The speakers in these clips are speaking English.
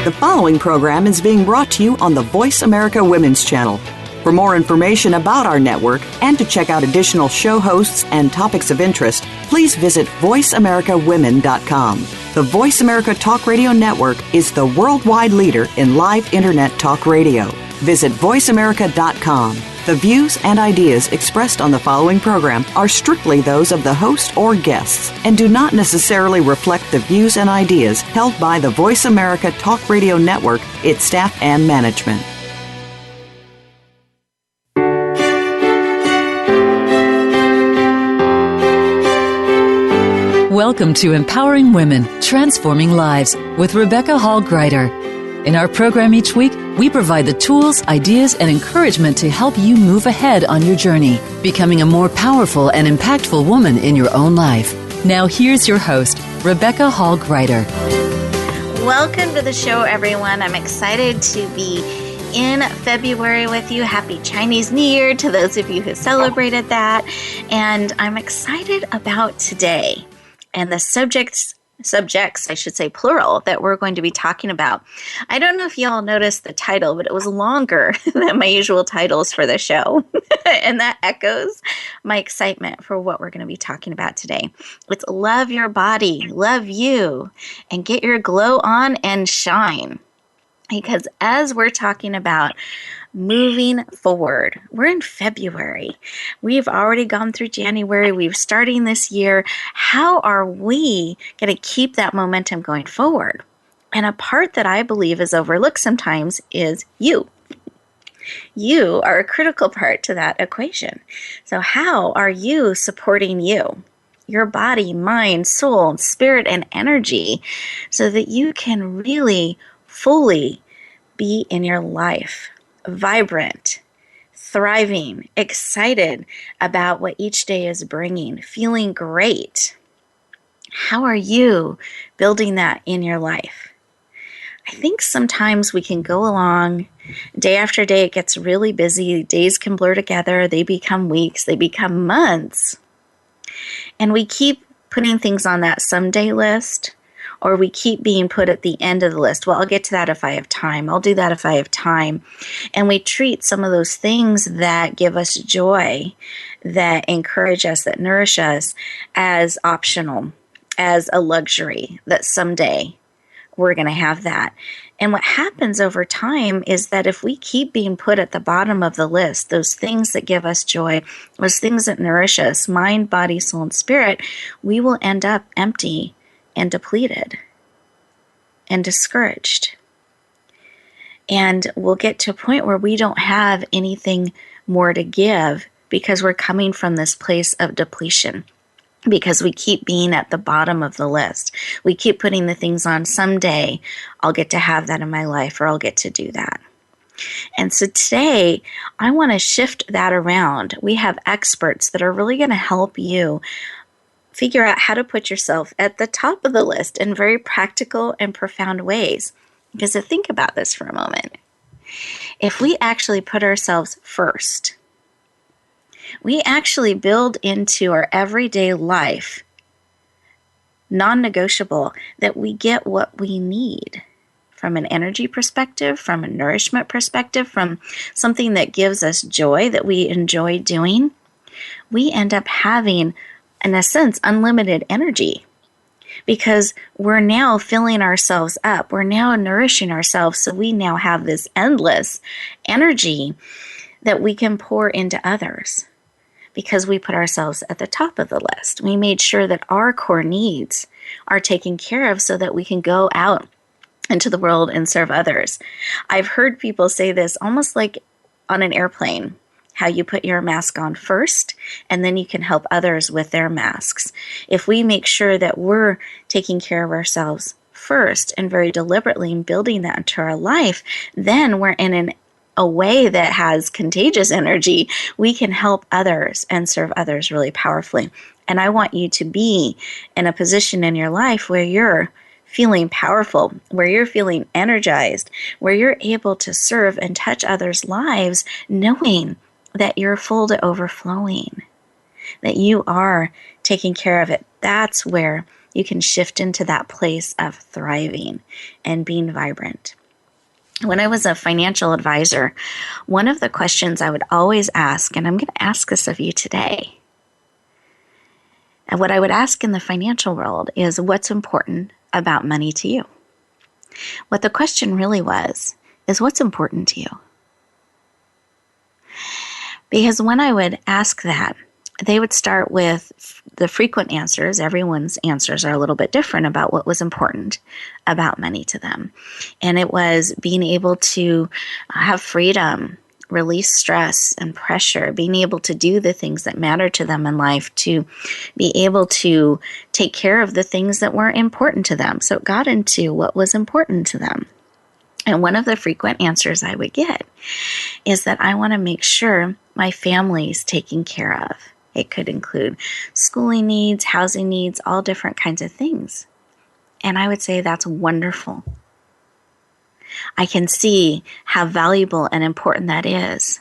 The following program is being brought to you on the Voice America Women's Channel. For more information about our network and to check out additional show hosts and topics of interest, please visit voiceamericawomen.com. The Voice America Talk Radio Network is the worldwide leader in live Internet talk radio. Visit voiceamerica.com. The views and ideas expressed on the following program are strictly those of the host or guests and do not necessarily reflect the views and ideas held by the Voice America Talk Radio Network, its staff, and management. Welcome to Empowering Women, Transforming Lives with Rebecca Hall Gruyter. In our program each week, we provide the tools, ideas, and encouragement to help you move ahead on your journey, becoming a more powerful and impactful woman in your own life. Now here's your host, Rebecca Hall Gruyter. Welcome to the show, everyone. I'm excited to be in February with you. Happy Chinese New Year to those of you who celebrated that. And I'm excited about today and the subjects, I should say plural, that we're going to be talking about. I don't know if you all noticed the title, but it was longer than my usual titles for the show. And that echoes my excitement for what we're going to be talking about today. It's love your body, love you, and get your glow on and shine. Because as we're talking about moving forward, we're in February. We've already gone through January. We're starting this year. How are we going to keep that momentum going forward? And a part that I believe is overlooked sometimes is you. You are a critical part to that equation. So how are you supporting you? Your body, mind, soul, spirit, and energy so that you can really fully be in your life, vibrant, thriving, excited about what each day is bringing, feeling great. How are you building that in your life? I think sometimes we can go along day after day. It gets really busy. Days can blur together. They become weeks. They become months. And we keep putting things on that someday list, or we keep being put at the end of the list. Well, I'll get to that if I have time. I'll do that if I have time. And we treat some of those things that give us joy, that encourage us, that nourish us as optional, as a luxury, that someday we're going to have that. And what happens over time is that if we keep being put at the bottom of the list, those things that give us joy, those things that nourish us, mind, body, soul, and spirit, we will end up empty and depleted and discouraged. And we'll get to a point where we don't have anything more to give because we're coming from this place of depletion, because we keep being at the bottom of the list. We keep putting the things on, someday I'll get to have that in my life, or I'll get to do that. And so today, I want to shift that around. We have experts that are really going to help you figure out how to put yourself at the top of the list in very practical and profound ways. Because to think about this for a moment, if we actually put ourselves first, we actually build into our everyday life, non-negotiable, that we get what we need from an energy perspective, from a nourishment perspective, from something that gives us joy, that we enjoy doing, we end up having, in a sense, unlimited energy, because we're now filling ourselves up. We're now nourishing ourselves. So we now have this endless energy that we can pour into others because we put ourselves at the top of the list. We made sure that our core needs are taken care of so that we can go out into the world and serve others. I've heard people say this almost like on an airplane, how you put your mask on first, and then you can help others with their masks. If we make sure that we're taking care of ourselves first and very deliberately building that into our life, then we're in a way that has contagious energy. We can help others and serve others really powerfully. And I want you to be in a position in your life where you're feeling powerful, where you're feeling energized, where you're able to serve and touch others' lives, knowing that you're full to overflowing, that you are taking care of it. That's where you can shift into that place of thriving and being vibrant. When I was a financial advisor, one of the questions I would always ask, and I'm going to ask this of you today, and what I would ask in the financial world is, what's important about money to you? What the question really was is, what's important to you? Because when I would ask that, they would start with the frequent answers. Everyone's answers are a little bit different about what was important about money to them. And it was being able to have freedom, release stress and pressure, being able to do the things that matter to them in life, to be able to take care of the things that weren't important to them. So it got into what was important to them. And one of the frequent answers I would get is that I want to make sure my family's taken care of. It could include schooling needs, housing needs, all different kinds of things. And I would say that's wonderful. I can see how valuable and important that is,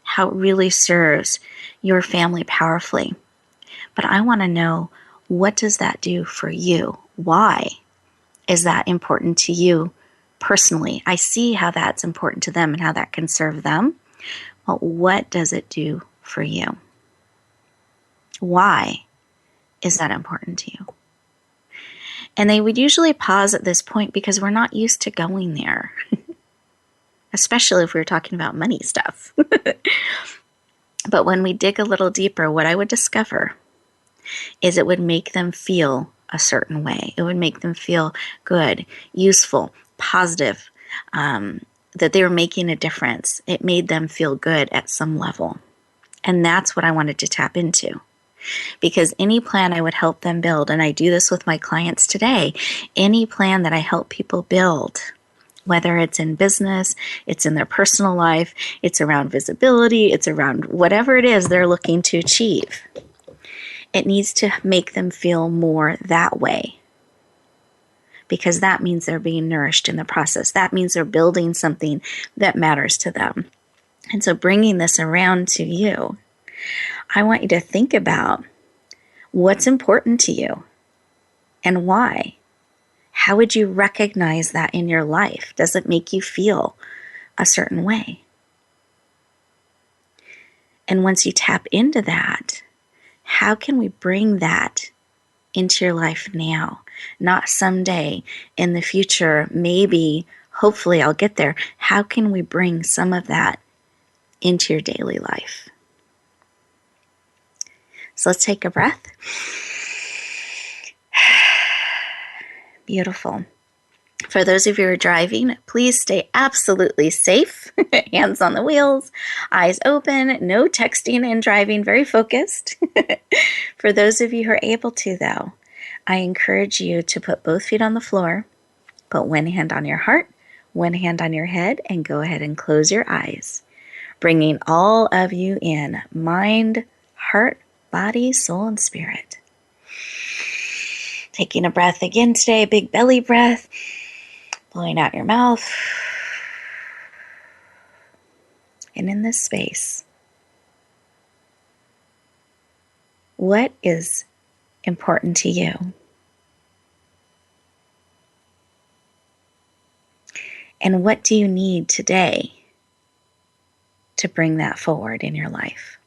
how it really serves your family powerfully. But I want to know, what does that do for you? Why is that important to you personally? I see how that's important to them and how that can serve them. But what does it do for you? Why is that important to you? And they would usually pause at this point because we're not used to going there, especially if we were talking about money stuff. But when we dig a little deeper, what I would discover is it would make them feel a certain way. It would make them feel good, useful, positive, that they were making a difference. It made them feel good at some level. And that's what I wanted to tap into. Because any plan I would help them build, and I do this with my clients today, any plan that I help people build, whether it's in business, it's in their personal life, it's around visibility, it's around whatever it is they're looking to achieve, it needs to make them feel more that way. Because that means they're being nourished in the process. That means they're building something that matters to them. And so bringing this around to you, I want you to think about what's important to you and why. How would you recognize that in your life? Does it make you feel a certain way? And once you tap into that, how can we bring that into your life now? Not someday in the future, maybe, hopefully I'll get there. How can we bring some of that into your daily life? So let's take a breath. Beautiful. For those of you who are driving, please stay absolutely safe. Hands on the wheels, eyes open, no texting and driving, very focused. For those of you who are able to, though, I encourage you to put both feet on the floor, put one hand on your heart, one hand on your head, and go ahead and close your eyes, bringing all of you in, mind, heart, body, soul, and spirit. Taking a breath again today, big belly breath, blowing out your mouth. And in this space, what is important to you? And what do you need today to bring that forward in your life?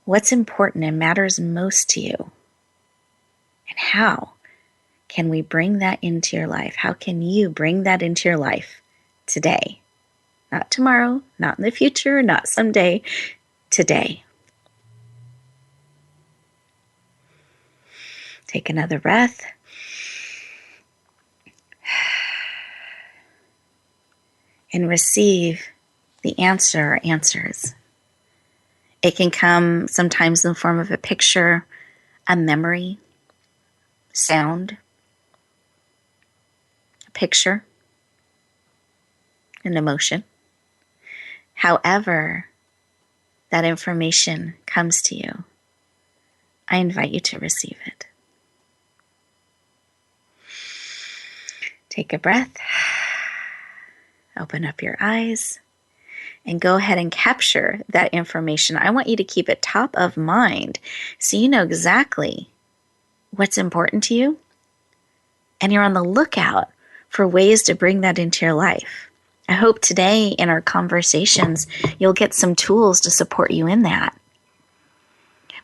What's important and matters most to you? And how can we bring that into your life? How can you bring that into your life today? Not tomorrow, not in the future, not someday, today. Take another breath. And receive the answer or answers. It can come sometimes in the form of a picture, a memory, sound, a picture, an emotion. However that information comes to you, I invite you to receive it. Take a breath. Open up your eyes. and go ahead and capture that information. I want you to keep it top of mind so you know exactly what's important to you, and you're on the lookout for ways to bring that into your life. I hope today in our conversations, you'll get some tools to support you in that.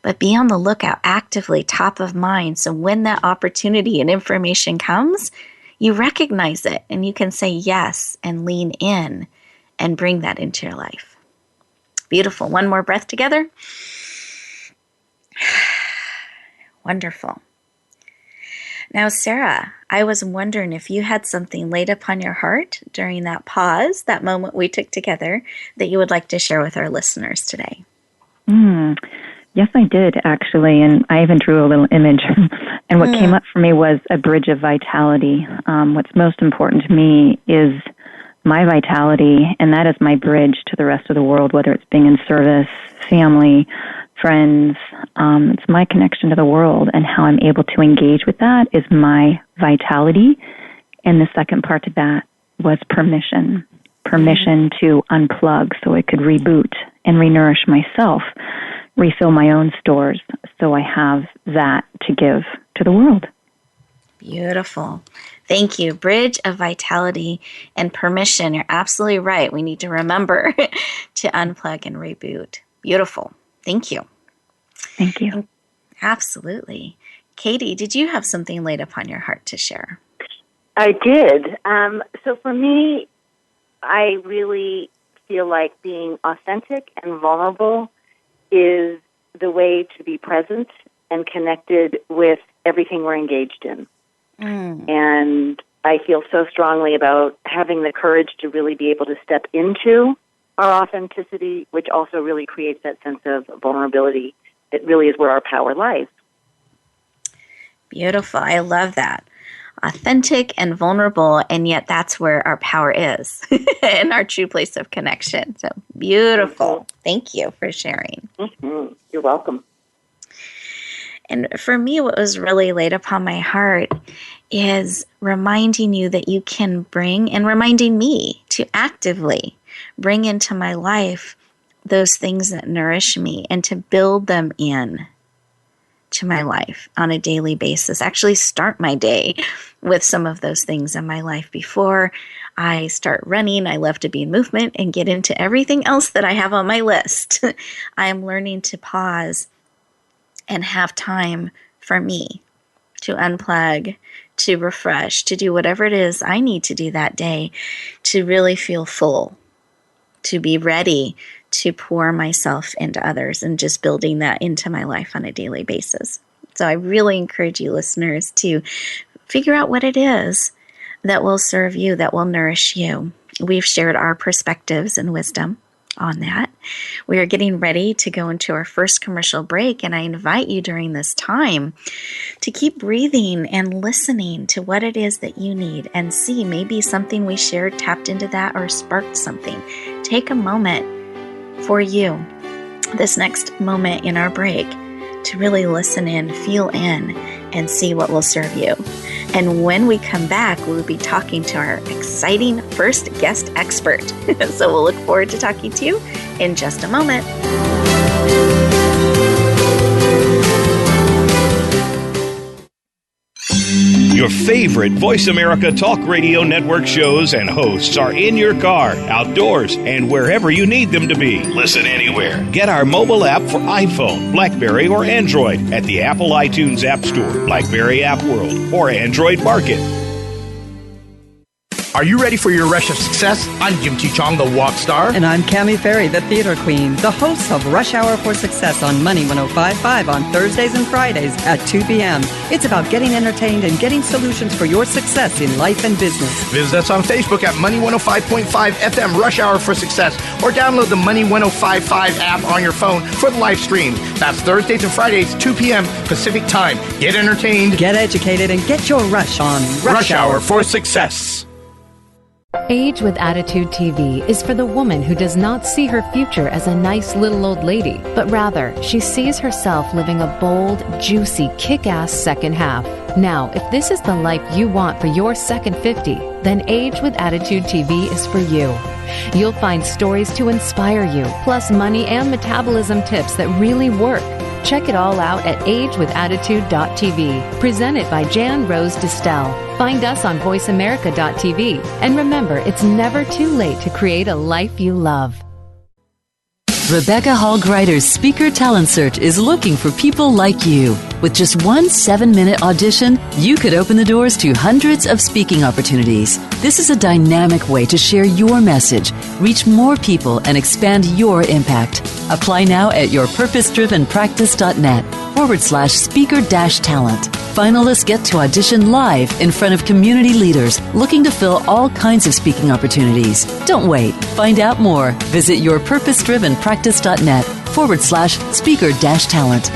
But be on the lookout, actively, top of mind, so when that opportunity and information comes, you recognize it and you can say yes and lean in and bring that into your life. Beautiful. One more breath together. Wonderful. Now, Sarah, I was wondering if you had something laid upon your heart during that pause, that moment we took together, that you would like to share with our listeners today. Yes, I did, actually, and I even drew a little image. And what came up for me was a bridge of vitality. What's most important to me is my vitality, and that is my bridge to the rest of the world, whether it's being in service, family, friends. It's my connection to the world, and how I'm able to engage with that is my vitality. And the second part to that was permission to unplug so I could reboot and renourish myself, refill my own stores so I have that to give to the world. Beautiful. Thank you. Bridge of vitality and permission. You're absolutely right. We need to remember to unplug and reboot. Beautiful. Thank you. Thank you. Absolutely. Katie, did you have something laid upon your heart to share? I did. So for me, I really feel like being authentic and vulnerable is the way to be present and connected with everything we're engaged in. And I feel so strongly about having the courage to really be able to step into our authenticity, which also really creates that sense of vulnerability. It really is where our power lies. Beautiful. I love that. Authentic and vulnerable, and yet that's where our power is and our true place of connection. So beautiful. Thank you for sharing. You're welcome. And for me, what was really laid upon my heart is reminding you that you can bring, and reminding me to actively bring into my life those things that nourish me and to build them in to my life on a daily basis. Actually start my day with some of those things in my life before I start running. I love to be in movement and get into everything else that I have on my list. I am learning to pause and have time for me to unplug, to refresh, to do whatever it is I need to do that day to really feel full, to be ready to pour myself into others, and just building that into my life on a daily basis. So I really encourage you listeners to figure out what it is that will serve you, that will nourish you. We've shared our perspectives and wisdom on that. We are getting ready to go into our first commercial break, and I invite you during this time to keep breathing and listening to what it is that you need, and see maybe something we shared tapped into that or sparked something. Take a moment for you, this next moment in our break, to really listen in, feel in, and see what will serve you. And when we come back, we'll be talking to our exciting first guest expert. So we'll look forward to talking to you in just a moment. Your favorite Voice America Talk Radio Network shows and hosts are in your car, outdoors, and wherever you need them to be. Listen anywhere. Get our mobile app for iPhone, BlackBerry, or Android at the Apple iTunes App Store, BlackBerry App World, or Android Market. Are you ready for your rush of success? I'm Jim T. Chong, the walk star. And I'm Cammie Ferry, the theater queen, the host of Rush Hour for Success on Money 105.5 on Thursdays and Fridays at 2 p.m. It's about getting entertained and getting solutions for your success in life and business. Visit us on Facebook at Money 105.5 FM Rush Hour for Success, or download the Money 105.5 app on your phone for the live stream. That's Thursdays and Fridays, 2 p.m. Pacific Time. Get entertained, get educated, and get your rush on Rush Hour for Success. Age with Attitude TV is for the woman who does not see her future as a nice little old lady, but rather she sees herself living a bold, juicy, kick-ass second half. Now, if this is the life you want for your second 50, then Age with Attitude TV is for you. You'll find stories to inspire you, plus money and metabolism tips that really work. Check it all out at agewithattitude.tv. Presented by Jan Rose Distel. Find us on voiceamerica.tv. And remember, it's never too late to create a life you love. Rebecca Hall Gruyter's Speaker Talent Search is looking for people like you. With just one 7-minute audition, you could open the doors to hundreds of speaking opportunities. This is a dynamic way to share your message, reach more people, and expand your impact. Apply now at yourpurposedrivenpractice.net/speaker-talent. Finalists get to audition live in front of community leaders looking to fill all kinds of speaking opportunities. Don't wait. Find out more. Visit yourpurposedrivenpractice.net/speaker-talent.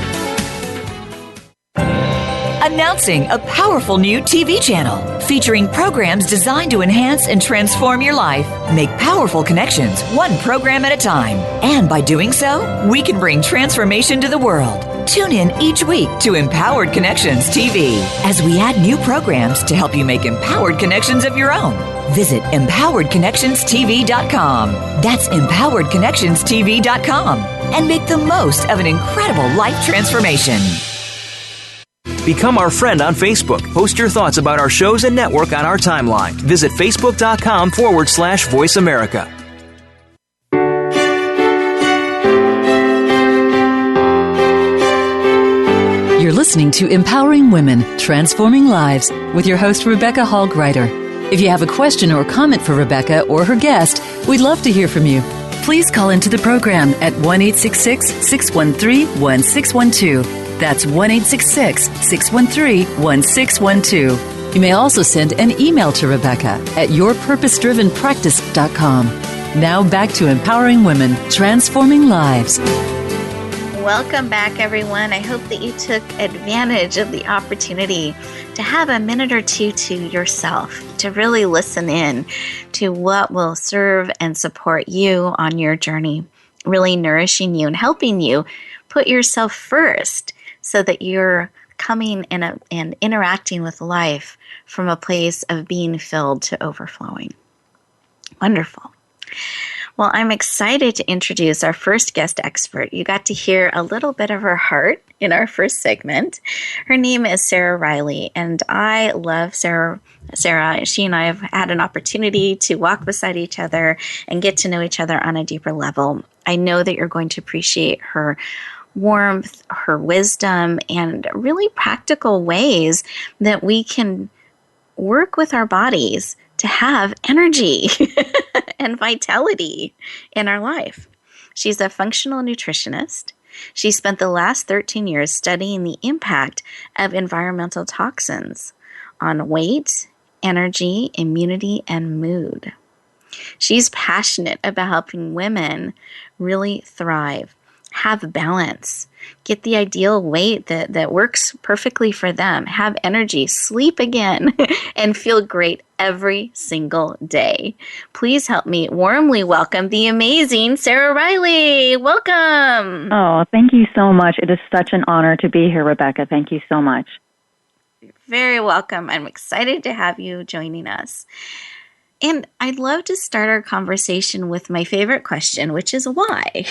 Announcing a powerful new TV channel featuring programs designed to enhance and transform your life. Make powerful connections, one program at a time. And by doing so, we can bring transformation to the world. Tune in each week to Empowered Connections TV as we add new programs to help you make empowered connections of your own. Visit empoweredconnectionstv.com. That's empoweredconnectionstv.com. And make the most of an incredible life transformation. Become our friend on Facebook. Post your thoughts about our shows and network on our timeline. Visit facebook.com/Voice America. You're listening to Empowering Women, Transforming Lives with your host, Rebecca Hall Gruyter. If you have a question or comment for Rebecca or her guest, we'd love to hear from you. Please call into the program at 1-866-613-1612. That's 1-866-613-1612. You may also send an email to Rebecca at yourpurposedrivenpractice.com. Now back to Empowering Women, Transforming Lives. Welcome back, everyone. I hope that you took advantage of the opportunity to have a minute or two to yourself, to really listen in to what will serve and support you on your journey, really nourishing you and helping you put yourself first so that you're coming and interacting with life from a place of being filled to overflowing. Wonderful. Well, I'm excited to introduce our first guest expert. You got to hear a little bit of her heart in our first segment. Her name is Sarah Reilly, and I love Sarah. She and I have had an opportunity to walk beside each other and get to know each other on a deeper level. I know that you're going to appreciate her warmth, her wisdom, and really practical ways that we can work with our bodies to have energy and vitality in our life. She's a functional nutritionist. She spent the last 13 years studying the impact of environmental toxins on weight, energy, immunity, and mood. She's passionate about helping women really thrive, have balance, get the ideal weight that works perfectly for them, have energy, sleep again, and feel great every single day. Please help me warmly welcome the amazing Sarah Reilly. Welcome. Oh, thank you so much. It is such an honor to be here, Rebecca. Thank you so much. You're very welcome. I'm excited to have you joining us. And I'd love to start our conversation with my favorite question, which is why?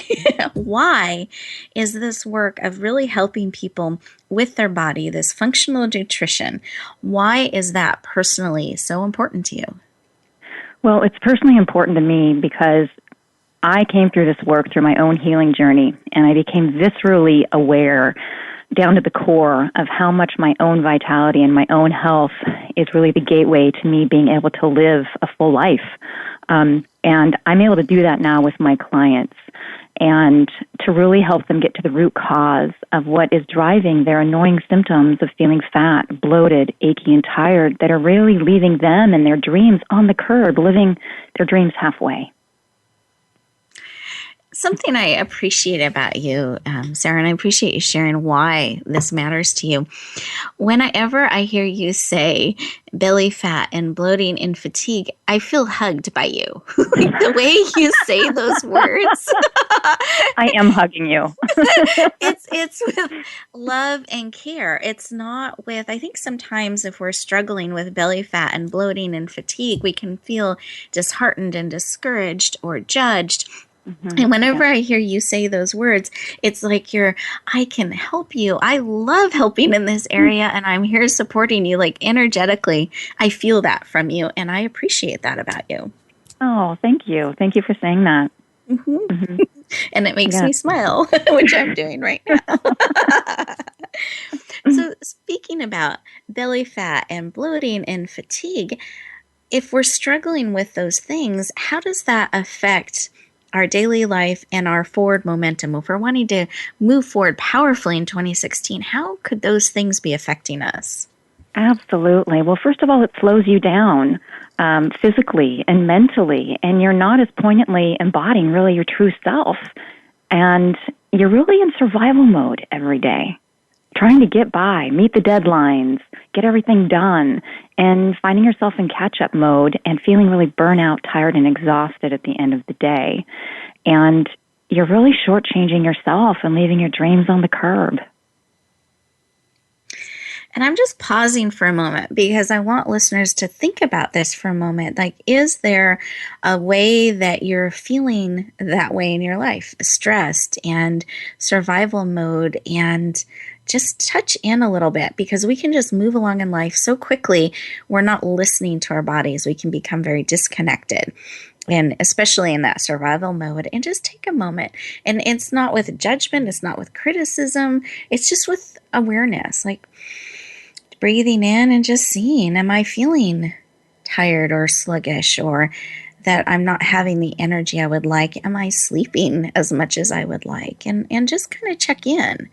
Why is this work of really helping people with their body, this functional nutrition, why is that personally so important to you? Well, it's personally important to me because I came through this work through my own healing journey, and I became viscerally aware down to the core of how much my own vitality and my own health is really the gateway to me being able to live a full life. And I'm able to do that now with my clients and to really help them get to the root cause of what is driving their annoying symptoms of feeling fat, bloated, achy, and tired that are really leaving them and their dreams on the curb, living their dreams halfway. Something I appreciate about you, Sarah, and I appreciate you sharing why this matters to you. Whenever I hear you say belly fat and bloating and fatigue, I feel hugged by you. Like the way you say those words. I am hugging you. It's with love and care. It's not with, I think sometimes if we're struggling with belly fat and bloating and fatigue, we can feel disheartened and discouraged or judged. Mm-hmm. And whenever I hear you say those words, it's like I can help you. I love helping in this area, and I'm here supporting you. Like energetically, I feel that from you, and I appreciate that about you. Oh, thank you. Thank you for saying that. Mm-hmm. Mm-hmm. And it makes me smile, which I'm doing right now. So speaking about belly fat and bloating and fatigue, if we're struggling with those things, how does that affect our daily life and our forward momentum? If we're wanting to move forward powerfully in 2016, how could those things be affecting us? Absolutely. Well, first of all, it slows you down physically and mentally, and you're not as poignantly embodying really your true self. And you're really in survival mode every day, trying to get by, meet the deadlines, get everything done, and finding yourself in catch-up mode and feeling really burnout, tired, and exhausted at the end of the day. And you're really shortchanging yourself and leaving your dreams on the curb. And I'm just pausing for a moment because I want listeners to think about this for a moment. Like, is there a way that you're feeling that way in your life, stressed and survival mode, and just touch in a little bit, because we can just move along in life so quickly. We're not listening to our bodies. We can become very disconnected, and especially in that survival mode. And just take a moment. And it's not with judgment. It's not with criticism. It's just with awareness, like breathing in and just seeing, am I feeling tired or sluggish, or that I'm not having the energy I would like? Am I sleeping as much as I would like? And just kind of check in,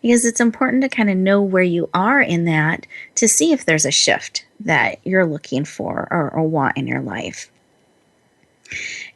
because it's important to kind of know where you are in that to see if there's a shift that you're looking for or want in your life.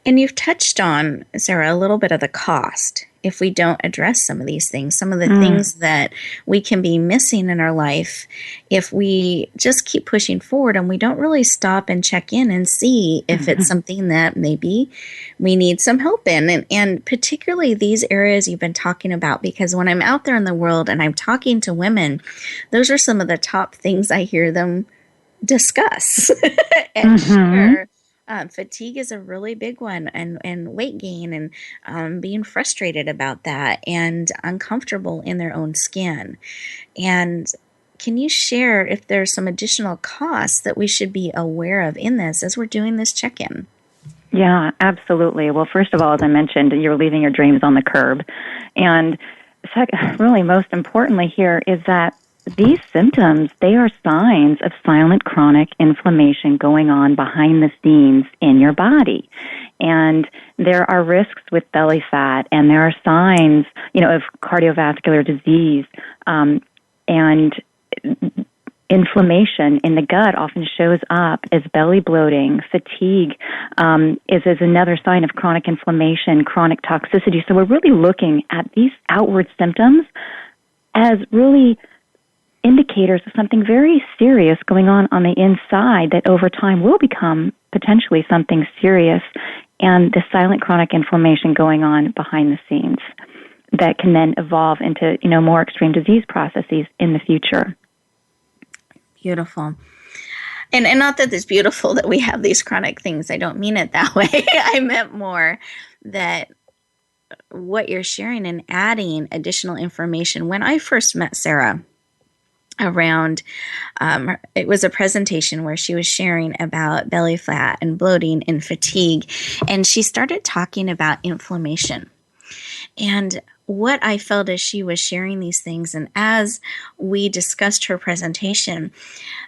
And you've touched on, Sarah, a little bit of the cost if we don't address some of these things, some of the things that we can be missing in our life if we just keep pushing forward and we don't really stop and check in and see if it's something that maybe we need some help in. And particularly these areas you've been talking about, because when I'm out there in the world and I'm talking to women, those are some of the top things I hear them discuss and share. Fatigue is a really big one, and weight gain, and being frustrated about that and uncomfortable in their own skin. And can you share if there's some additional costs that we should be aware of in this as we're doing this check-in? Yeah, absolutely. Well, first of all, as I mentioned, you're leaving your dreams on the curb. And really most importantly here is that these symptoms, they are signs of silent chronic inflammation going on behind the scenes in your body. And there are risks with belly fat, and there are signs, of cardiovascular disease, and inflammation in the gut often shows up as belly bloating. Fatigue is another sign of chronic inflammation, chronic toxicity. So we're really looking at these outward symptoms as really indicators of something very serious going on the inside that over time will become potentially something serious, and the silent chronic inflammation going on behind the scenes that can then evolve into, more extreme disease processes in the future. Beautiful. And not that it's beautiful that we have these chronic things. I don't mean it that way. I meant more that what you're sharing and adding additional information. When I first met Sarah, around, it was a presentation where she was sharing about belly fat and bloating and fatigue, and she started talking about inflammation. And what I felt as she was sharing these things, and as we discussed her presentation,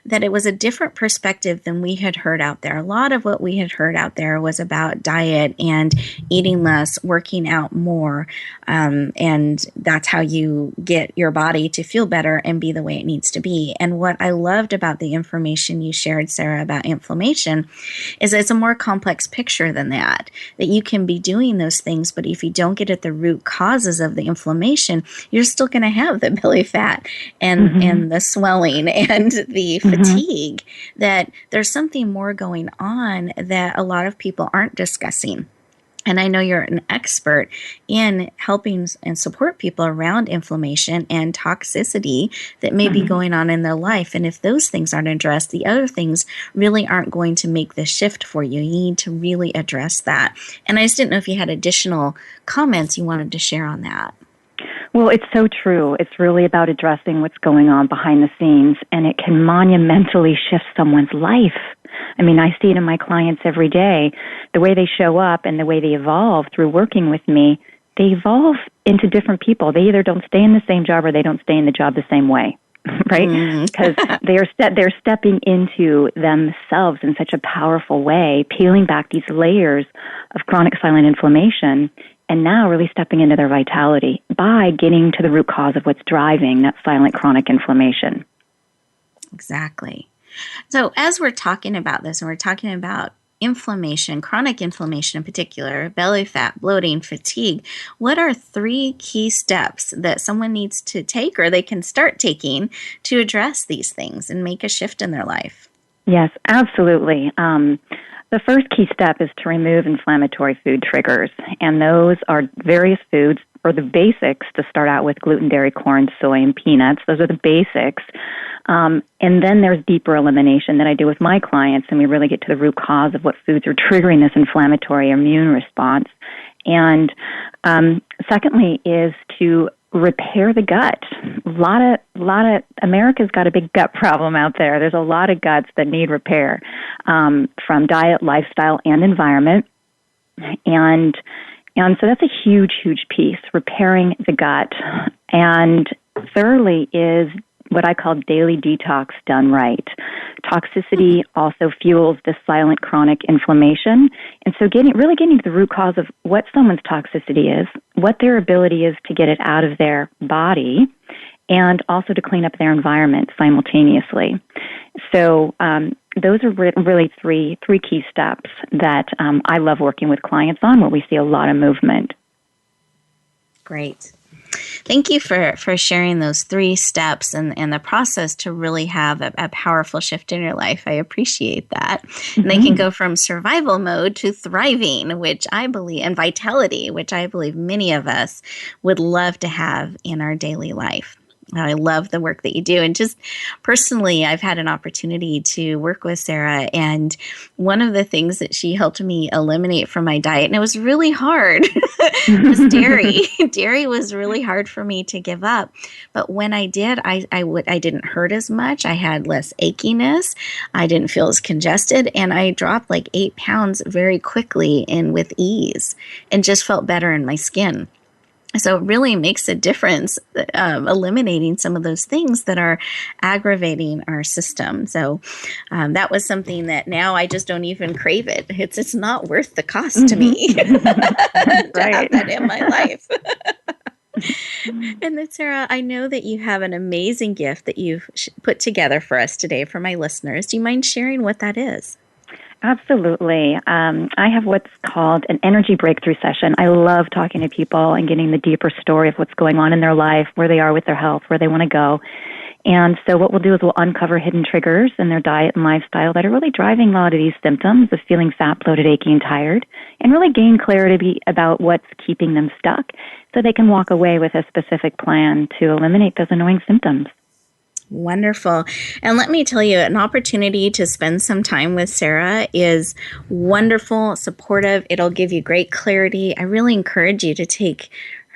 that it was a different perspective than we had heard out there. A lot of what we had heard out there was about diet and eating less, working out more, and that's how you get your body to feel better and be the way it needs to be. And what I loved about the information you shared, Sarah, about inflammation is it's a more complex picture than that you can be doing those things, but if you don't get at the root causes of of the inflammation, you're still going to have the belly fat and the swelling and the fatigue, that there's something more going on that a lot of people aren't discussing. And I know you're an expert in helping and support people around inflammation and toxicity that may be going on in their life. And if those things aren't addressed, the other things really aren't going to make the shift for you. You need to really address that. And I just didn't know if you had additional comments you wanted to share on that. Well, it's so true. It's really about addressing what's going on behind the scenes, and it can monumentally shift someone's life. I mean, I see it in my clients every day. The way they show up and the way they evolve through working with me, they evolve into different people. They either don't stay in the same job or they don't stay in the job the same way, right? Because they're stepping into themselves in such a powerful way, peeling back these layers of chronic silent inflammation, and now really stepping into their vitality by getting to the root cause of what's driving that silent chronic inflammation. Exactly. So as we're talking about this, and we're talking about inflammation, chronic inflammation in particular, belly fat, bloating, fatigue, what are 3 key steps that someone needs to take or they can start taking to address these things and make a shift in their life? Yes, absolutely. The first key step is to remove inflammatory food triggers, and those are various foods, or the basics to start out with: gluten, dairy, corn, soy, and peanuts. Those are the basics. And then there's deeper elimination that I do with my clients, and we really get to the root cause of what foods are triggering this inflammatory immune response. And secondly is to repair the gut. A lot of America's got a big gut problem out there. There's a lot of guts that need repair from diet, lifestyle, and environment. And so that's a huge, huge piece, repairing the gut. And thirdly is what I call daily detox done right. Toxicity also fuels this silent chronic inflammation. And so really getting to the root cause of what someone's toxicity is, what their ability is to get it out of their body, and also to clean up their environment simultaneously. So those are really three key steps that I love working with clients on, where we see a lot of movement. Great. Thank you for sharing those 3 steps and the process to really have a powerful shift in your life. I appreciate that. And they can go from survival mode to thriving, which I believe, and vitality, which I believe many of us would love to have in our daily life. I love the work that you do. And just personally, I've had an opportunity to work with Sarah, and one of the things that she helped me eliminate from my diet, and it was really hard, was dairy. Dairy was really hard for me to give up. But when I did, I didn't hurt as much. I had less achiness. I didn't feel as congested, and I dropped like 8 pounds very quickly and with ease, and just felt better in my skin. So it really makes a difference eliminating some of those things that are aggravating our system. So that was something that now I just don't even crave it. It's not worth the cost to me to have that in my life. And then, Sarah, I know that you have an amazing gift that you've put together for us today for my listeners. Do you mind sharing what that is? Absolutely. I have what's called an energy breakthrough session. I love talking to people and getting the deeper story of what's going on in their life, where they are with their health, where they want to go. And so what we'll do is we'll uncover hidden triggers in their diet and lifestyle that are really driving a lot of these symptoms of feeling fat, bloated, achy, and tired, and really gain clarity about what's keeping them stuck so they can walk away with a specific plan to eliminate those annoying symptoms. Wonderful. And let me tell you, an opportunity to spend some time with Sarah is wonderful, supportive. It'll give you great clarity. I really encourage you to take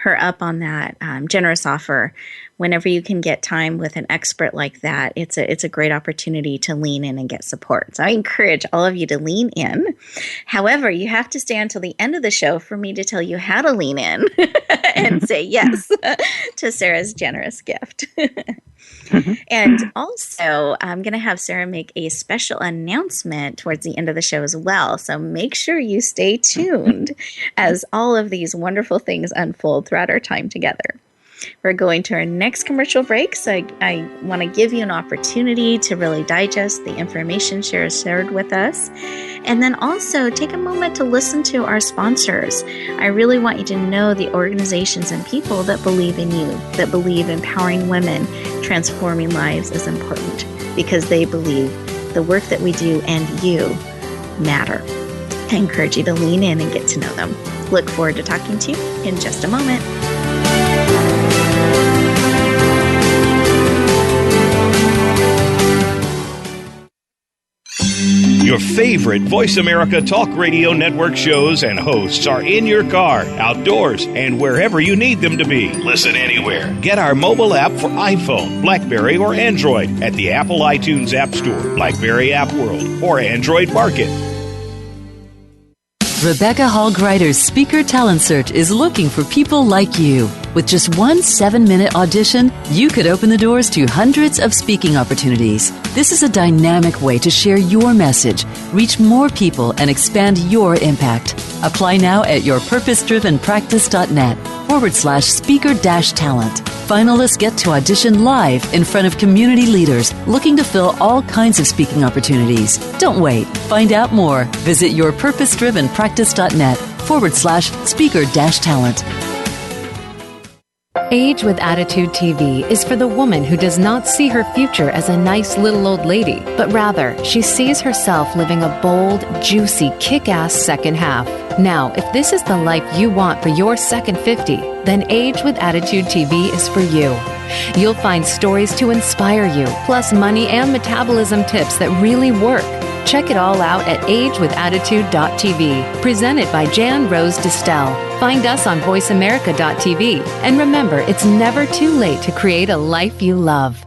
her up on that generous offer. Whenever you can get time with an expert like that, it's a great opportunity to lean in and get support. So I encourage all of you to lean in. However, you have to stay until the end of the show for me to tell you how to lean in and say yes to Sarah's generous gift. And also, I'm going to have Sarah make a special announcement towards the end of the show as well. So make sure you stay tuned as all of these wonderful things unfold throughout our time together. We're going to our next commercial break, so I want to give you an opportunity to really digest the information shared with us. And then also take a moment to listen to our sponsors. I really want you to know the organizations and people that believe in you, that believe empowering women, transforming lives is important, because they believe the work that we do and you matter. I encourage you to lean in and get to know them. Look forward to talking to you in just a moment. Your favorite Voice America Talk Radio Network shows and hosts are in your car, outdoors, and wherever you need them to be. Listen anywhere. Get our mobile app for iPhone, BlackBerry, or Android at the Apple iTunes App Store, BlackBerry App World, or Android Market. Rebecca Hall Gruyter's Speaker Talent Search is looking for people like you. With just one 7-minute audition, you could open the doors to hundreds of speaking opportunities. This is a dynamic way to share your message, reach more people, and expand your impact. Apply now at yourpurposedrivenpractice.net/speaker-talent. Finalists get to audition live in front of community leaders looking to fill all kinds of speaking opportunities. Don't wait. Find out more. Visit yourpurposedrivenpractice.net/speaker-talent. Age with Attitude TV is for the woman who does not see her future as a nice little old lady, but rather she sees herself living a bold, juicy, kick-ass second half. Now, if this is the life you want for your second 50, then Age with Attitude TV is for you. You'll find stories to inspire you, plus money and metabolism tips that really work. Check it all out at agewithattitude.tv, presented by Jan Rose Distel. Find us on voiceamerica.tv. And remember, it's never too late to create a life you love.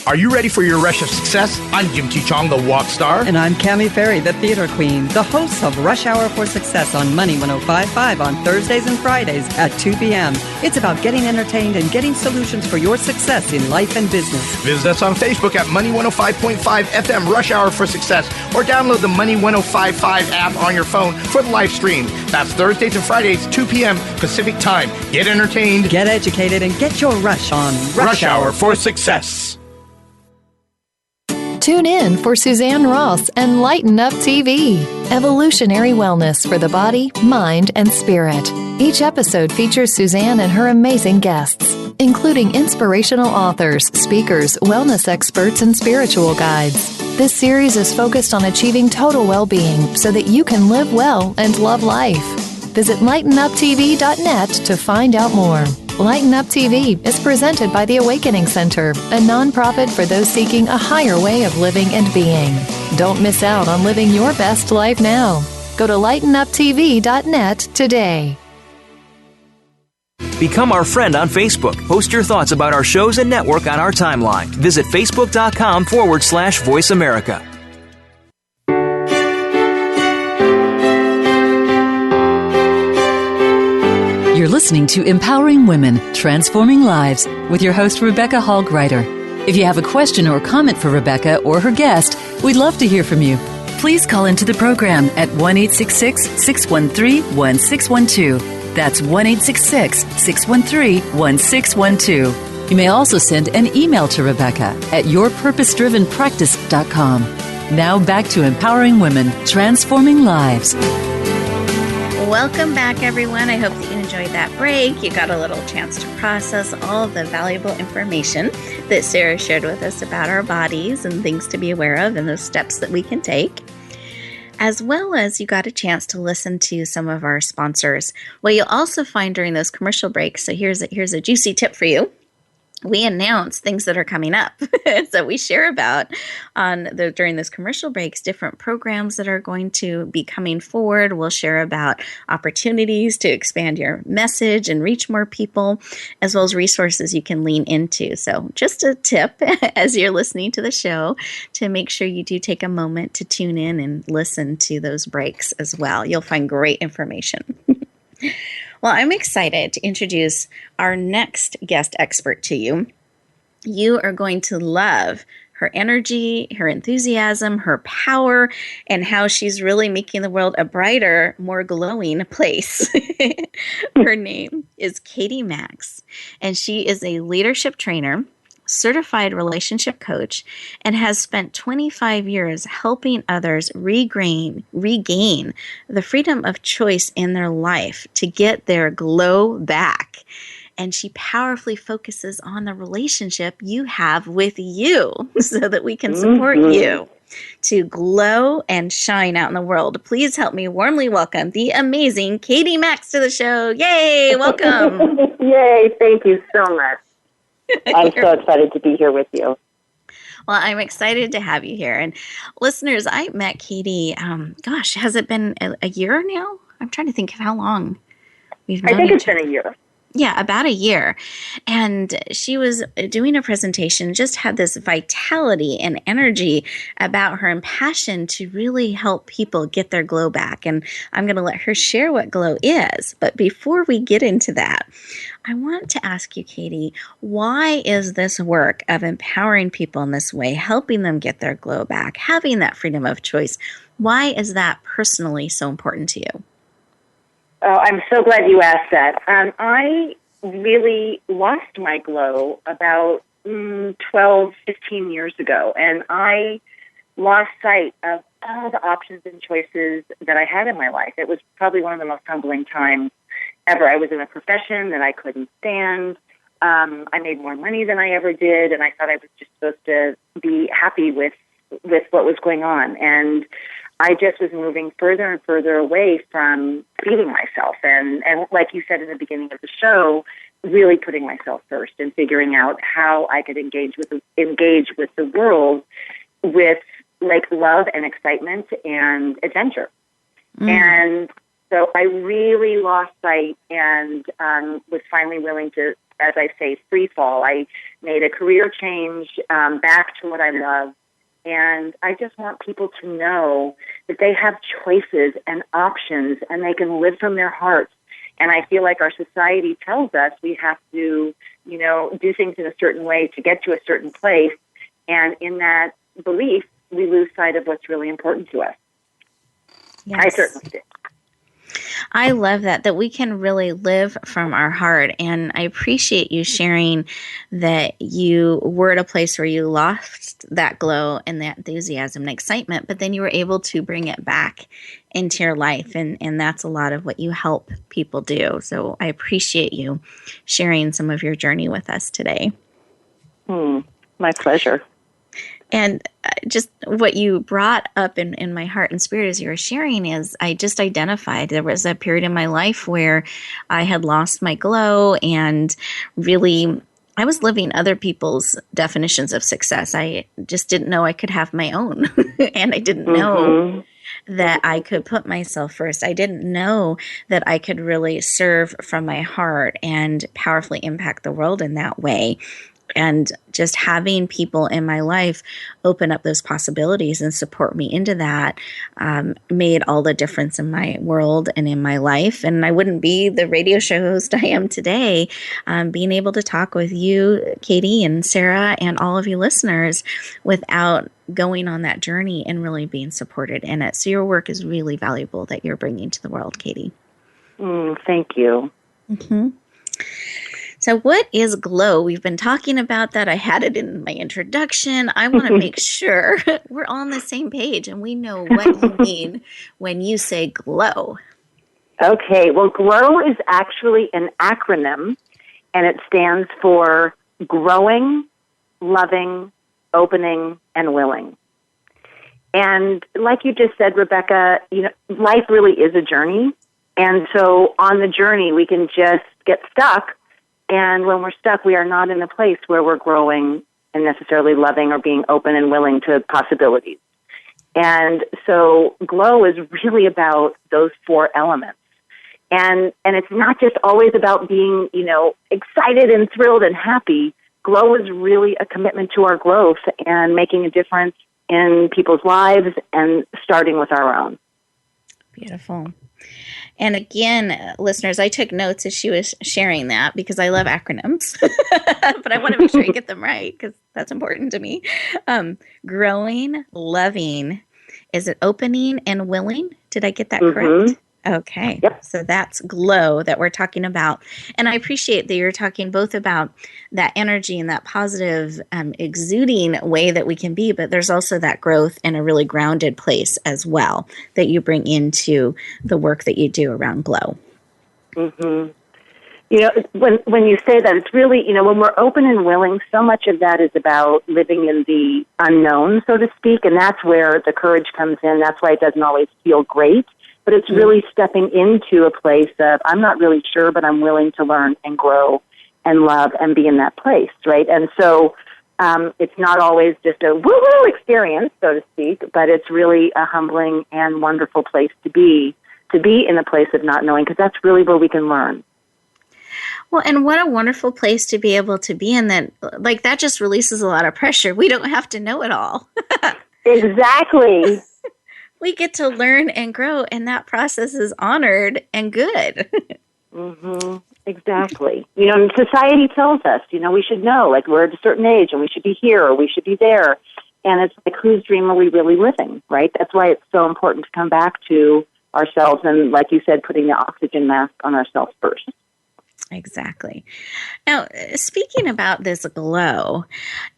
Are you ready for your rush of success? I'm Jim T. Chong, the walk star. And I'm Cammie Ferry, the theater queen, the host of Rush Hour for Success on Money 105.5 on Thursdays and Fridays at 2 p.m. It's about getting entertained and getting solutions for your success in life and business. Visit us on Facebook at Money 105.5 FM Rush Hour for Success, or download the Money 105.5 app on your phone for the live stream. That's Thursdays and Fridays, 2 p.m. Pacific Time. Get entertained, get educated, and get your rush on Rush Hour for Success. Tune in for Suzanne Ross and Lighten Up TV, evolutionary wellness for the body, mind, and spirit. Each episode features Suzanne and her amazing guests, including inspirational authors, speakers, wellness experts, and spiritual guides. This series is focused on achieving total well-being so that you can live well and love life. Visit lightenuptv.net to find out more. Lighten Up TV is presented by the Awakening Center, a nonprofit for those seeking a higher way of living and being. Don't miss out on living your best life now. Go to lightenuptv.net today. Become our friend on Facebook. Post your thoughts about our shows and network on our timeline. Visit facebook.com/Voice America. You're listening to Empowering Women, Transforming Lives with your host, Rebecca Hall Gruyter. If you have a question or comment for Rebecca or her guest, we'd love to hear from you. Please call into the program at 1-866-613-1612. That's 1-866-613-1612. You may also send an email to Rebecca at yourpurposedrivenpractice.com. Now back to Empowering Women, Transforming Lives. Welcome back, everyone. I hope that you enjoyed that break. You got a little chance to process all of the valuable information that Sarah shared with us about our bodies and things to be aware of and those steps that we can take, as well as you got a chance to listen to some of our sponsors. Well, you'll also find during those commercial breaks, so here's a juicy tip for you. We announce things that are coming up. So we share about during those commercial breaks, different programs that are going to be coming forward. We'll share about opportunities to expand your message and reach more people, as well as resources you can lean into. So just a tip as you're listening to the show to make sure you do take a moment to tune in and listen to those breaks as well. You'll find great information. Well, I'm excited to introduce our next guest expert to you. You are going to love her energy, her enthusiasm, her power, and how she's really making the world a brighter, more glowing place. Her name is Katie Macks, and she is a leadership trainer, certified relationship coach, and has spent 25 years helping others regain the freedom of choice in their life to get their glow back. And she powerfully focuses on the relationship you have with you so that we can support you to glow and shine out in the world. Please help me warmly welcome the amazing Katie Macks to the show. Yay, welcome. Yay, thank you so much. I'm so excited to be here with you. Well, I'm excited to have you here. And listeners, I met Katie, has it been a year now? I'm trying to think of how long we've known I think it's each other. been a year. Yeah, about a year. And she was doing a presentation, just had this vitality and energy about her and passion to really help people get their glow back. And I'm going to let her share what glow is. But before we get into that, I want to ask you, Katie, why is this work of empowering people in this way, helping them get their glow back, having that freedom of choice, why is that personally so important to you? Oh, I'm so glad you asked that. I really lost my glow about 12, 15 years ago, and I lost sight of all the options and choices that I had in my life. It was probably one of the most humbling times ever. I was in a profession that I couldn't stand. I made more money than I ever did, and I thought I was just supposed to be happy with what was going on. And I just was moving further and further away from feeding myself. And like you said in the beginning of the show, really putting myself first and figuring out how I could engage with the world with like love and excitement and adventure. And so I really lost sight and was finally willing to, as I say, free fall. I made a career change back to what I love. And I just want people to know that they have choices and options and they can live from their hearts. And I feel like our society tells us we have to, do things in a certain way to get to a certain place. And in that belief, we lose sight of what's really important to us. Yes. I certainly did. I love that we can really live from our heart. And I appreciate you sharing that you were at a place where you lost that glow and that enthusiasm and excitement, but then you were able to bring it back into your life. And that's a lot of what you help people do. So I appreciate you sharing some of your journey with us today. My pleasure. And just what you brought up in my heart and spirit as you were sharing is I just identified there was a period in my life where I had lost my glow and really I was living other people's definitions of success. I just didn't know I could have my own. And I didn't know that I could put myself first. I didn't know that I could really serve from my heart and powerfully impact the world in that way. And just having people in my life open up those possibilities and support me into that made all the difference in my world and in my life. And I wouldn't be the radio show host I am today, being able to talk with you, Katie and Sarah, and all of you listeners without going on that journey and really being supported in it. So your work is really valuable that you're bringing to the world, Katie. Thank you. Mm-hmm. So what is glow? We've been talking about that. I had it in my introduction. I want to make sure we're on the same page and we know what you mean when you say glow. Okay, well, GLOW is actually an acronym, and it stands for growing, loving, opening, and willing. And like you just said, Rebecca, life really is a journey. And so on the journey, we can just get stuck. And when we're stuck, we are not in a place where we're growing and necessarily loving or being open and willing to possibilities. And so GLOW is really about those four elements. And it's not just always about being, excited and thrilled and happy. GLOW is really a commitment to our growth and making a difference in people's lives and starting with our own. Beautiful. And again, listeners, I took notes as she was sharing that because I love acronyms, but I want to make sure you get them right because that's important to me. Growing, loving, is it opening and willing? Did I get that correct? Okay. Yep. So that's glow that we're talking about. And I appreciate that you're talking both about that energy and that positive exuding way that we can be, but there's also that growth in a really grounded place as well that you bring into the work that you do around glow. Mm-hmm. You know, when you say that, it's really, you know, when we're open and willing, so much of that is about living in the unknown, so to speak, and that's where the courage comes in. That's why it doesn't always feel great. But it's really stepping into a place of, I'm not really sure, but I'm willing to learn and grow and love and be in that place, right? And so it's not always just a woo-woo experience, so to speak, but it's really a humbling and wonderful place to be in a place of not knowing, because that's really where we can learn. Well, and what a wonderful place to be able to be in that, like, that just releases a lot of pressure. We don't have to know it all. Exactly. We get to learn and grow, and that process is honored and good. Mm-hmm. Exactly. You know, and society tells us, you know, we should know, like, we're at a certain age and we should be here or we should be there. And it's like, whose dream are we really living, right? That's why it's so important to come back to ourselves and, like you said, putting the oxygen mask on ourselves first. Exactly. Now, speaking about this glow,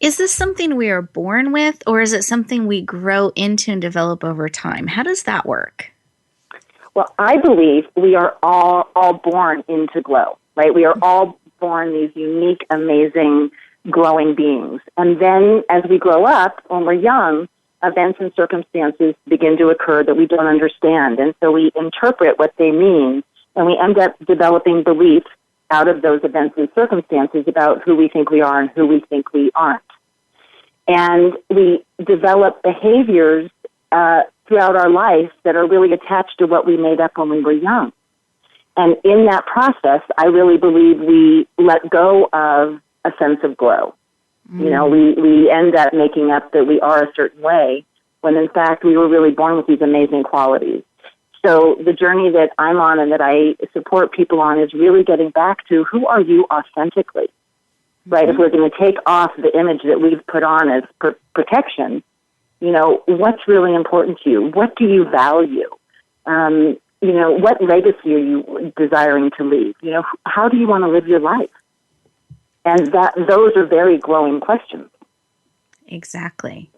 is this something we are born with, or is it something we grow into and develop over time? How does that work? Well, I believe we are all born into glow, right? We are all born these unique, amazing, glowing beings. And then as we grow up, when we're young, events and circumstances begin to occur that we don't understand. And so we interpret what they mean, and we end up developing beliefs out of those events and circumstances about who we think we are and who we think we aren't. And we develop behaviors throughout our life that are really attached to what we made up when we were young. And in that process, I really believe we let go of a sense of glow. You know, we end up making up that we are a certain way when in fact we were really born with these amazing qualities. So the journey that I'm on and that I support people on is really getting back to who are you authentically, right? If we're going to take off the image that we've put on as protection, you know, what's really important to you? What do you value? You know, what legacy are you desiring to leave? You know, how do you want to live your life? And those are very glowing questions. Exactly.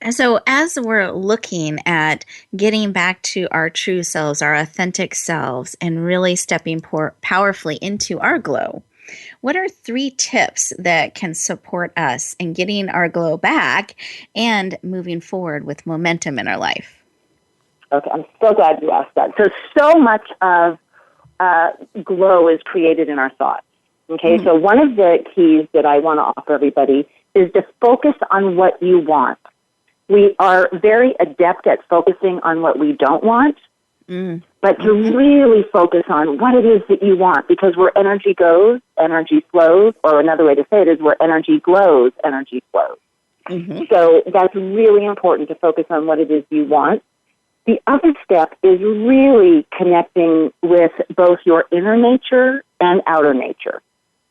And so as we're looking at getting back to our true selves, our authentic selves, and really stepping powerfully into our glow, what are 3 tips that can support us in getting our glow back and moving forward with momentum in our life? Okay, I'm so glad you asked that. So much of glow is created in our thoughts. Okay, so one of the keys that I want to offer everybody is to focus on what you want. We are very adept at focusing on what we don't want, but to really focus on what it is that you want, because where energy goes, energy flows, or another way to say it is where energy glows, energy flows. So that's really important to focus on what it is you want. The other step is really connecting with both your inner nature and outer nature.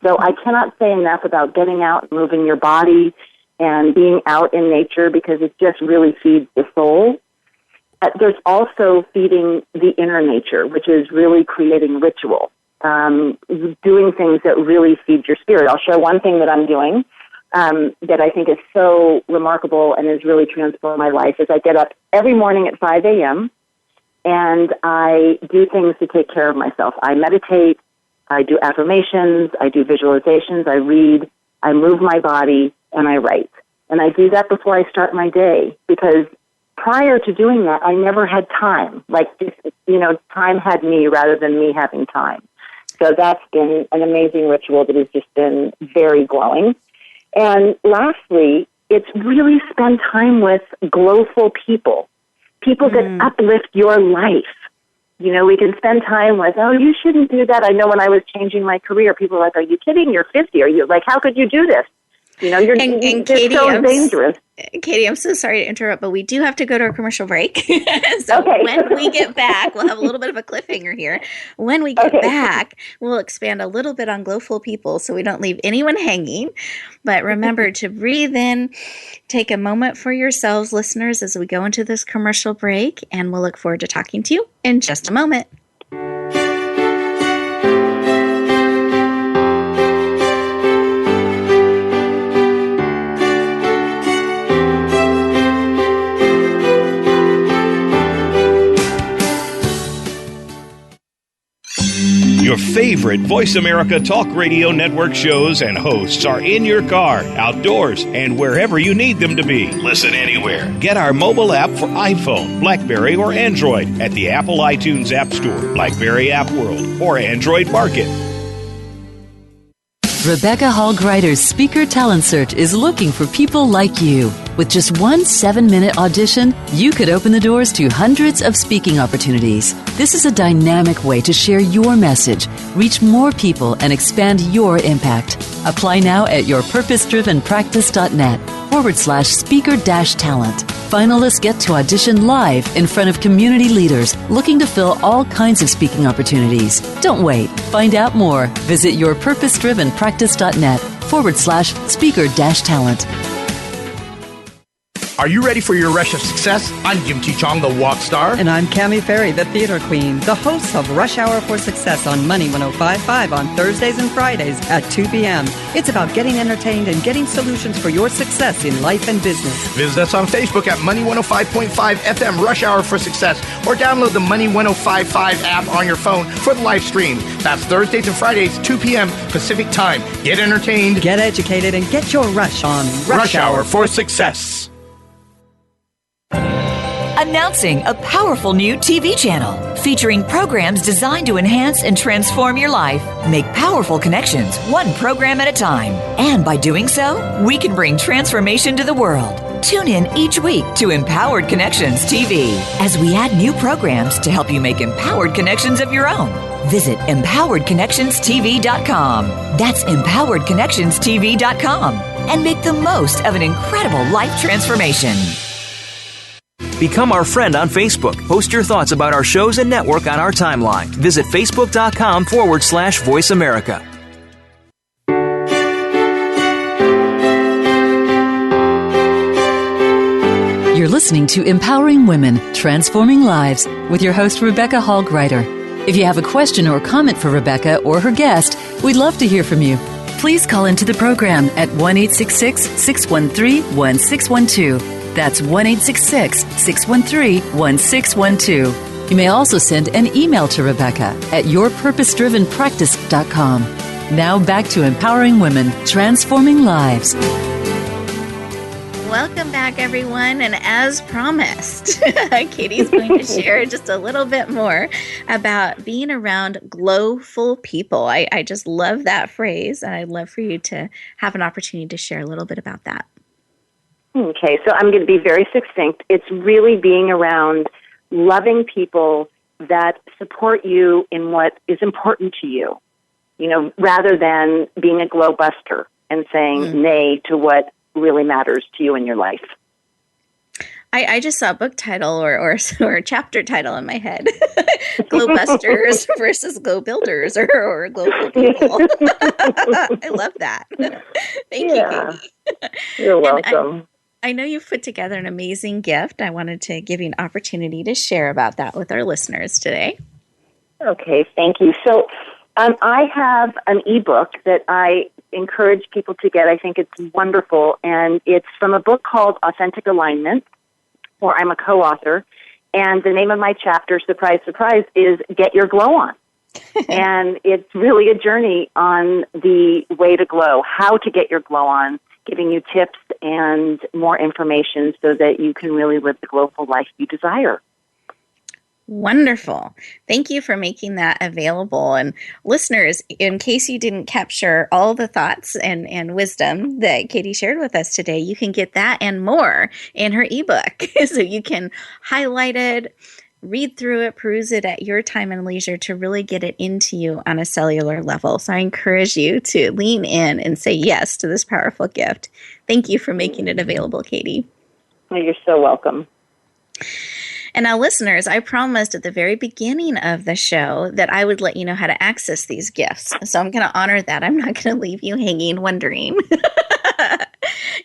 So I cannot say enough about getting out and moving your body and being out in nature, because it just really feeds the soul. There's also feeding the inner nature, which is really creating ritual, doing things that really feed your spirit. I'll share one thing that I'm doing that I think is so remarkable and has really transformed my life. Is I get up every morning at 5 a.m. and I do things to take care of myself. I meditate, I do affirmations, I do visualizations, I read, I move my body, and I write. And I do that before I start my day, because prior to doing that, I never had time. Like, you know, time had me rather than me having time. So that's been an amazing ritual that has just been very glowing. And lastly, it's really spend time with glowful people that uplift your life. You know, we can spend time with, oh, you shouldn't do that. I know when I was changing my career, people were like, are you kidding? You're 50. Are you like, how could you do this? You're Katie, so dangerous. Katie, I'm so sorry to interrupt, but we do have to go to a commercial break. So okay. When we get back, we'll have a little bit of a cliffhanger here. When we get back, we'll expand a little bit on glowful people so we don't leave anyone hanging. But remember to breathe in, take a moment for yourselves, listeners, as we go into this commercial break, and we'll look forward to talking to you in just a moment. Your favorite Voice America Talk Radio Network shows and hosts are in your car, outdoors, and wherever you need them to be. Listen anywhere. Get our mobile app for iPhone, BlackBerry, or Android at the Apple iTunes App Store, BlackBerry App World, or Android Market. Rebecca Hall Gruyter's Speaker Talent Search is looking for people like you. With just one 7-minute audition, you could open the doors to hundreds of speaking opportunities. This is a dynamic way to share your message, reach more people, and expand your impact. Apply now at yourpurposedrivenpractice.net/speaker-talent. Finalists get to audition live in front of community leaders looking to fill all kinds of speaking opportunities. Don't wait. Find out more. Visit yourpurposedrivenpractice.net/speaker-talent. Are you ready for your rush of success? I'm Jim T. Chong, the walk star. And I'm Cammie Ferry, the theater queen, the host of Rush Hour for Success on Money 105.5 on Thursdays and Fridays at 2 p.m. It's about getting entertained and getting solutions for your success in life and business. Visit us on Facebook at Money 105.5 FM Rush Hour for Success, or download the Money 105.5 app on your phone for the live stream. That's Thursdays and Fridays, 2 p.m. Pacific Time. Get entertained, get educated, and get your rush on Rush Hour for Success. Announcing a powerful new TV channel featuring programs designed to enhance and transform your life. Make powerful connections, one program at a time. And by doing so, we can bring transformation to the world. Tune in each week to Empowered Connections TV as we add new programs to help you make empowered connections of your own. Visit empoweredconnectionstv.com. That's empoweredconnectionstv.com. And make the most of an incredible life transformation. Become our friend on Facebook. Post your thoughts about our shows and network on our timeline. Visit facebook.com/Voice America. You're listening to Empowering Women, Transforming Lives with your host, Rebecca Hall Gruyter. If you have a question or comment for Rebecca or her guest, we'd love to hear from you. Please call into the program at 1-866-613-1612. That's 1-866-613-1612. You may also send an email to Rebecca at yourpurposedrivenpractice.com. Now back to Empowering Women, Transforming Lives. Welcome back, everyone. And as promised, Katie's going to share just a little bit more about being around glowful people. I just love that phrase, and I'd love for you to have an opportunity to share a little bit about that. Okay, so I'm going to be very succinct. It's really being around loving people that support you in what is important to you, rather than being a glow buster and saying nay to what really matters to you in your life. I just saw a book title or a chapter title in my head. Glow busters versus glow builders or glowful people. I love that. Thank you, Katie. You're welcome. I know you've put together an amazing gift. I wanted to give you an opportunity to share about that with our listeners today. Okay, thank you. So I have an ebook that I encourage people to get. I think it's wonderful, and it's from a book called Authentic Alignment, where I'm a co-author, and the name of my chapter, surprise, surprise, is Get Your Glow On. And it's really a journey on the way to glow, how to get your glow on, giving you tips and more information so that you can really live the glowful life you desire. Wonderful. Thank you for making that available. And listeners, in case you didn't capture all the thoughts and wisdom that Katie shared with us today, you can get that and more in her ebook. So you can highlight it, read through it, peruse it at your time and leisure to really get it into you on a cellular level. So I encourage you to lean in and say yes to this powerful gift. Thank you for making it available, Katie. Well, you're so welcome. And now, listeners, I promised at the very beginning of the show that I would let you know how to access these gifts. So I'm going to honor that. I'm not going to leave you hanging wondering.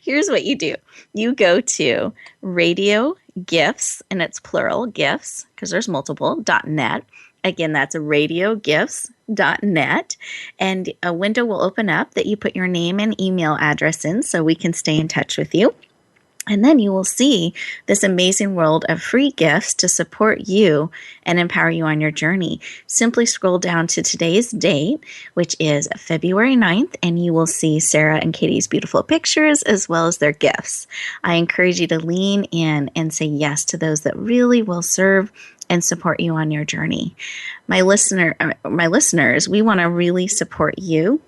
Here's what you do. You go to Radio Gifts, and it's plural, gifts, because there's multiple, .net. Again, that's radiogifts.net. And a window will open up that you put your name and email address in so we can stay in touch with you. And then you will see this amazing world of free gifts to support you and empower you on your journey. Simply scroll down to today's date, which is February 9th, and you will see Sarah and Katie's beautiful pictures as well as their gifts. I encourage you to lean in and say yes to those that really will serve and support you on your journey. My listeners, we want to really support you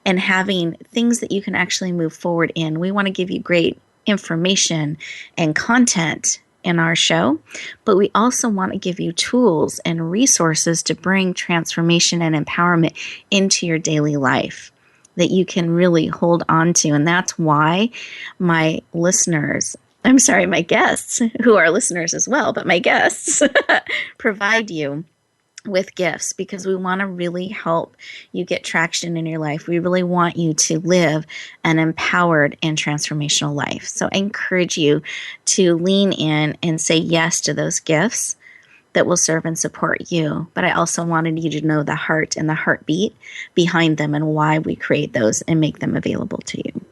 and having things that you can actually move forward in. We want to give you great information and content in our show, but we also want to give you tools and resources to bring transformation and empowerment into your daily life that you can really hold on to. And that's why my guests, who are listeners as well, but my guests provide you with gifts, because we want to really help you get traction in your life. We really want you to live an empowered and transformational life. So I encourage you to lean in and say yes to those gifts that will serve and support you. But I also wanted you to know the heart and the heartbeat behind them and why we create those and make them available to you.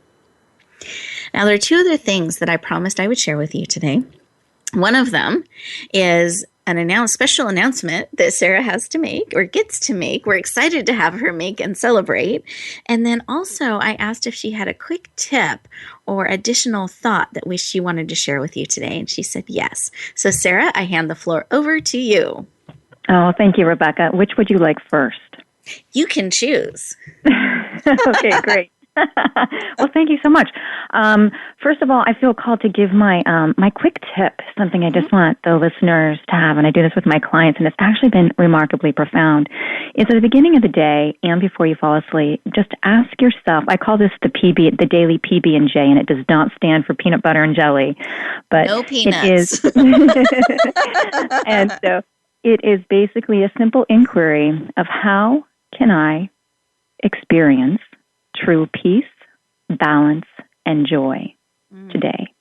Now, there are two other things that I promised I would share with you today. One of them is an special announcement that Sarah has to make or gets to make. We're excited to have her make and celebrate. And then also I asked if she had a quick tip or additional thought that she wanted to share with you today. And she said yes. So Sarah, I hand the floor over to you. Oh, thank you, Rebecca. Which would you like first? You can choose. Okay, great. Well, thank you so much. First of all, I feel called to give my quick tip, something I just want the listeners to have, and I do this with my clients, and it's actually been remarkably profound, is at the beginning of the day and before you fall asleep, just ask yourself, I call this the daily PB&J, and it does not stand for peanut butter and jelly, but no peanuts. It is. And so it is basically a simple inquiry of how can I experience true peace, balance, and joy today.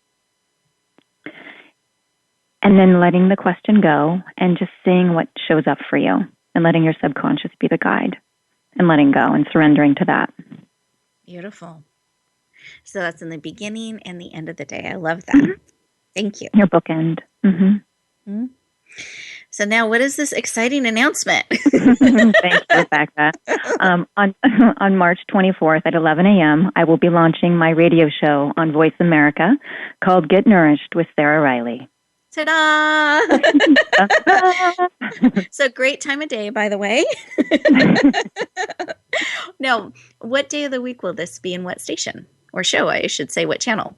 And then letting the question go and just seeing what shows up for you and letting your subconscious be the guide and letting go and surrendering to that. Beautiful. So that's in the beginning and the end of the day. I love that. Mm-hmm. Thank you. Your bookend. Mm-hmm. Mm-hmm. So now, what is this exciting announcement? Thank you, Rebecca. On March 24th at 11 a.m., I will be launching my radio show on Voice America called Get Nourished with Sarah Reilly. Ta-da! So great time of day, by the way. Now, what day of the week will this be and what station? Or show, I should say, what channel?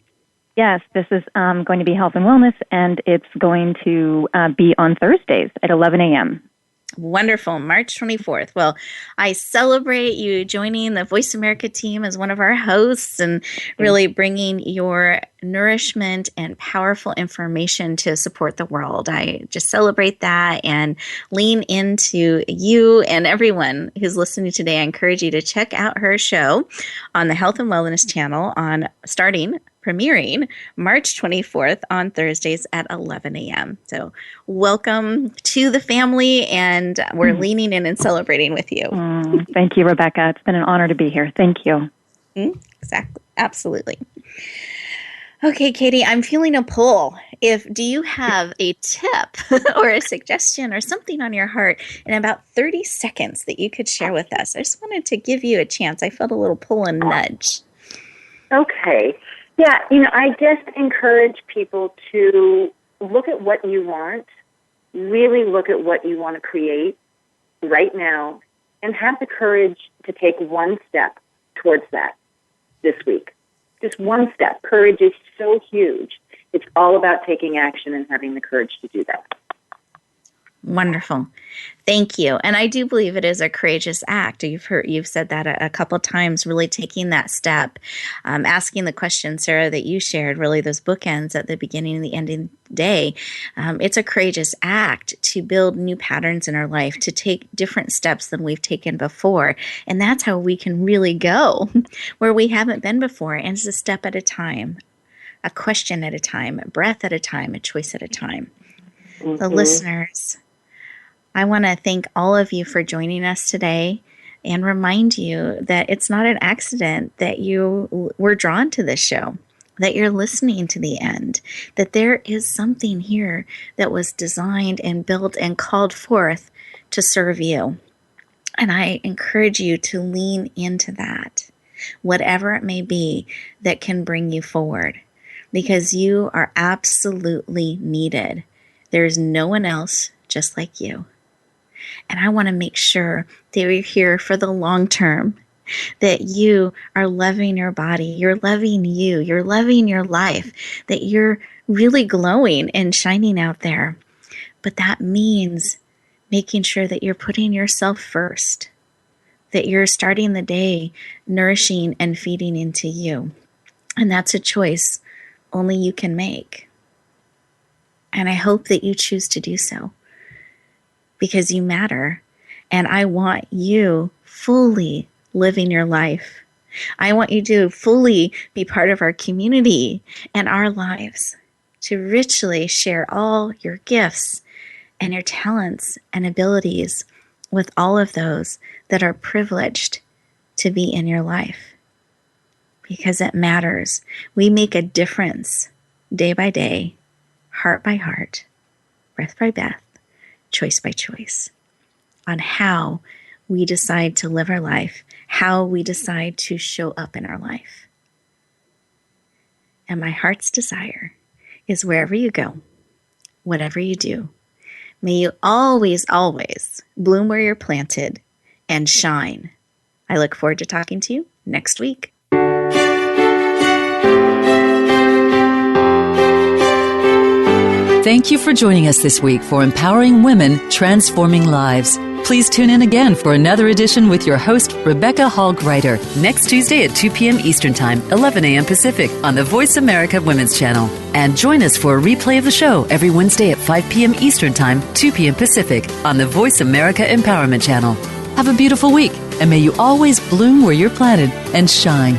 Yes, this is going to be health and wellness, and it's going to be on Thursdays at 11 a.m. Wonderful. March 24th. Well, I celebrate you joining the Voice America team as one of our hosts and really bringing your nourishment and powerful information to support the world. I just celebrate that and lean into you and everyone who's listening today. I encourage you to check out her show on the Health and Wellness channel premiering March 24th on Thursdays at 11 a.m. So welcome to the family, and we're leaning in and celebrating with you. Thank you, Rebecca. It's been an honor to be here. Thank you. Exactly. Absolutely. Okay, Katie, I'm feeling a pull. Do you have a tip or a suggestion or something on your heart in about 30 seconds that you could share with us? I just wanted to give you a chance. I felt a little pull and nudge. Okay. Yeah, I just encourage people to look at what you want, really look at what you want to create right now, and have the courage to take one step towards that this week. Just one step. Courage is so huge. It's all about taking action and having the courage to do that. Wonderful. Thank you. And I do believe it is a courageous act. You've said that a couple times, really taking that step, asking the question, Sarah, that you shared, really those bookends at the beginning and the ending day. It's a courageous act to build new patterns in our life, to take different steps than we've taken before. And that's how we can really go where we haven't been before. And it's a step at a time, a question at a time, a breath at a time, a choice at a time. Mm-hmm. The listeners, I want to thank all of you for joining us today and remind you that it's not an accident that you were drawn to this show, that you're listening to the end, that there is something here that was designed and built and called forth to serve you. And I encourage you to lean into that, whatever it may be that can bring you forward, because you are absolutely needed. There's no one else just like you. And I want to make sure that you're here for the long term, that you are loving your body, you're loving you, you're loving your life, that you're really glowing and shining out there. But that means making sure that you're putting yourself first, that you're starting the day nourishing and feeding into you. And that's a choice only you can make. And I hope that you choose to do so, because you matter. And I want you fully living your life. I want you to fully be part of our community and our lives, to richly share all your gifts and your talents and abilities with all of those that are privileged to be in your life. Because it matters. We make a difference day by day, heart by heart, breath by breath, choice by choice, on how we decide to live our life, how we decide to show up in our life. And my heart's desire is wherever you go, whatever you do, may you always, always bloom where you're planted and shine. I look forward to talking to you next week. Thank you for joining us this week for Empowering Women, Transforming Lives. Please tune in again for another edition with your host, Rebecca Hall Gruyter, next Tuesday at 2 p.m. Eastern Time, 11 a.m. Pacific, on the Voice America Women's Channel. And join us for a replay of the show every Wednesday at 5 p.m. Eastern Time, 2 p.m. Pacific, on the Voice America Empowerment Channel. Have a beautiful week, and may you always bloom where you're planted and shine.